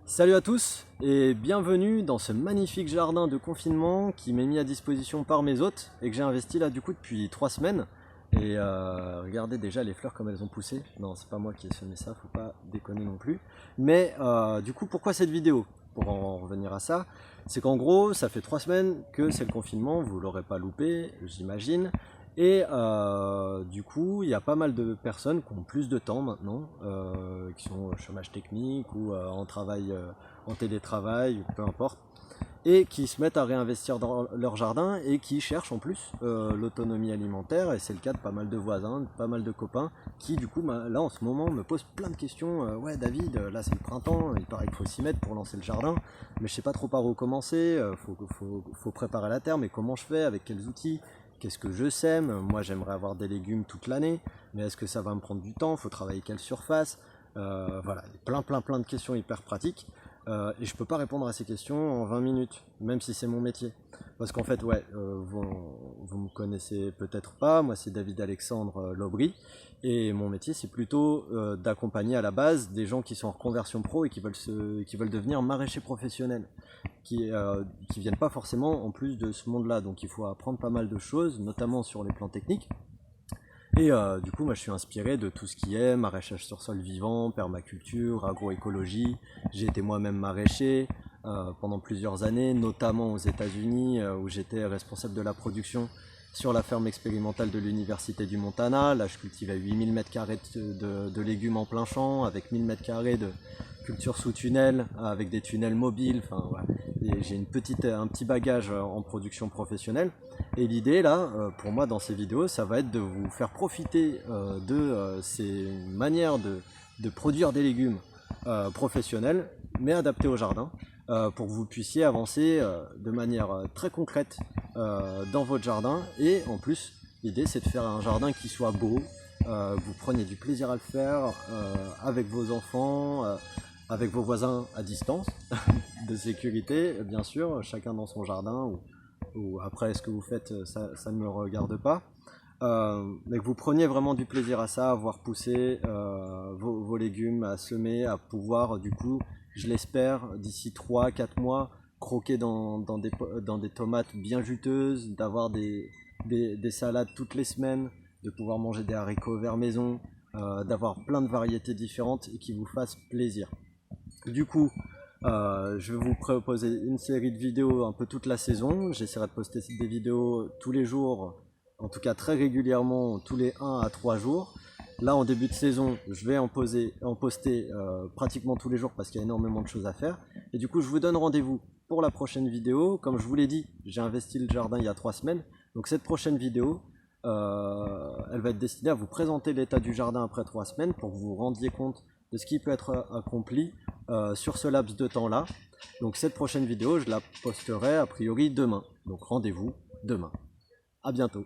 Salut à tous et bienvenue dans ce magnifique jardin de confinement qui m'est mis à disposition par mes hôtes et que j'ai investi là du coup depuis 3 semaines. Et regardez déjà les fleurs comme elles ont poussé. Non, c'est pas moi qui ai semé ça, faut pas déconner non plus. Mais du coup, pourquoi cette vidéo? Pour en revenir à ça, c'est qu'en gros, ça fait 3 semaines que c'est le confinement, vous l'aurez pas loupé, j'imagine. Et du coup, il y a pas mal de personnes qui ont plus de temps maintenant, qui sont au chômage technique ou en travail, en télétravail, peu importe, et qui se mettent à réinvestir dans leur jardin et qui cherchent en plus l'autonomie alimentaire. Et c'est le cas de pas mal de voisins, de pas mal de copains qui, du coup, là en ce moment, me posent plein de questions. Ouais, David, là c'est le printemps, il paraît qu'il faut s'y mettre pour lancer le jardin, mais je sais pas trop par où commencer. Faut préparer la terre, mais comment je fais, avec quels outils? Qu'est-ce que je sème? Moi j'aimerais avoir des légumes toute l'année, mais est-ce que ça va me prendre du temps? Faut travailler quelle surface? Voilà, plein de questions hyper pratiques. Et je peux pas répondre à ces questions en 20 minutes, même si c'est mon métier. Parce qu'en fait, ouais, vous me connaissez peut-être pas, moi c'est David Alexandre Lobry, et mon métier c'est plutôt d'accompagner à la base des gens qui sont en reconversion pro et qui veulent devenir maraîchers professionnels, qui viennent pas forcément en plus de ce monde-là. Donc il faut apprendre pas mal de choses, notamment sur les plans techniques. Et du coup, moi, je suis inspiré de tout ce qui est maraîchage sur sol vivant, permaculture, agroécologie. J'ai été moi-même maraîcher pendant plusieurs années, notamment aux États-Unis, où j'étais responsable de la production sur la ferme expérimentale de l'Université du Montana. Là, je cultivais 8000 m² de légumes en plein champ, avec 1000 m² de culture sous tunnel, avec des tunnels mobiles. Enfin, ouais. J'ai un petit bagage en production professionnelle. Et l'idée là, pour moi dans ces vidéos, ça va être de vous faire profiter de ces manières de produire des légumes professionnels, mais adaptés au jardin, pour que vous puissiez avancer de manière très concrète dans votre jardin. Et en plus, l'idée c'est de faire un jardin qui soit beau, que vous preniez du plaisir à le faire avec vos enfants, avec vos voisins à distance, de sécurité bien sûr, chacun dans son jardin, ou après ce que vous faites, ça ne me regarde pas. Mais que vous preniez vraiment du plaisir à ça, à voir pousser vos légumes, à semer, à pouvoir du coup, je l'espère, d'ici 3 4 mois, croquer dans des tomates bien juteuses, d'avoir des salades toutes les semaines, de pouvoir manger des haricots verts maison, d'avoir plein de variétés différentes et qui vous fassent plaisir. Du coup, je vais vous proposer une série de vidéos un peu toute la saison. J'essaierai de poster des vidéos tous les jours, en tout cas très régulièrement, tous les 1 à 3 jours. Là, en début de saison, je vais en poster pratiquement tous les jours parce qu'il y a énormément de choses à faire. Et du coup, je vous donne rendez-vous pour la prochaine vidéo. Comme je vous l'ai dit, j'ai investi le jardin il y a 3 semaines. Donc cette prochaine vidéo, elle va être destinée à vous présenter l'état du jardin après 3 semaines pour que vous vous rendiez compte de ce qui peut être accompli sur ce laps de temps là. Donc cette prochaine vidéo je la posterai a priori demain, donc rendez-vous demain. À bientôt.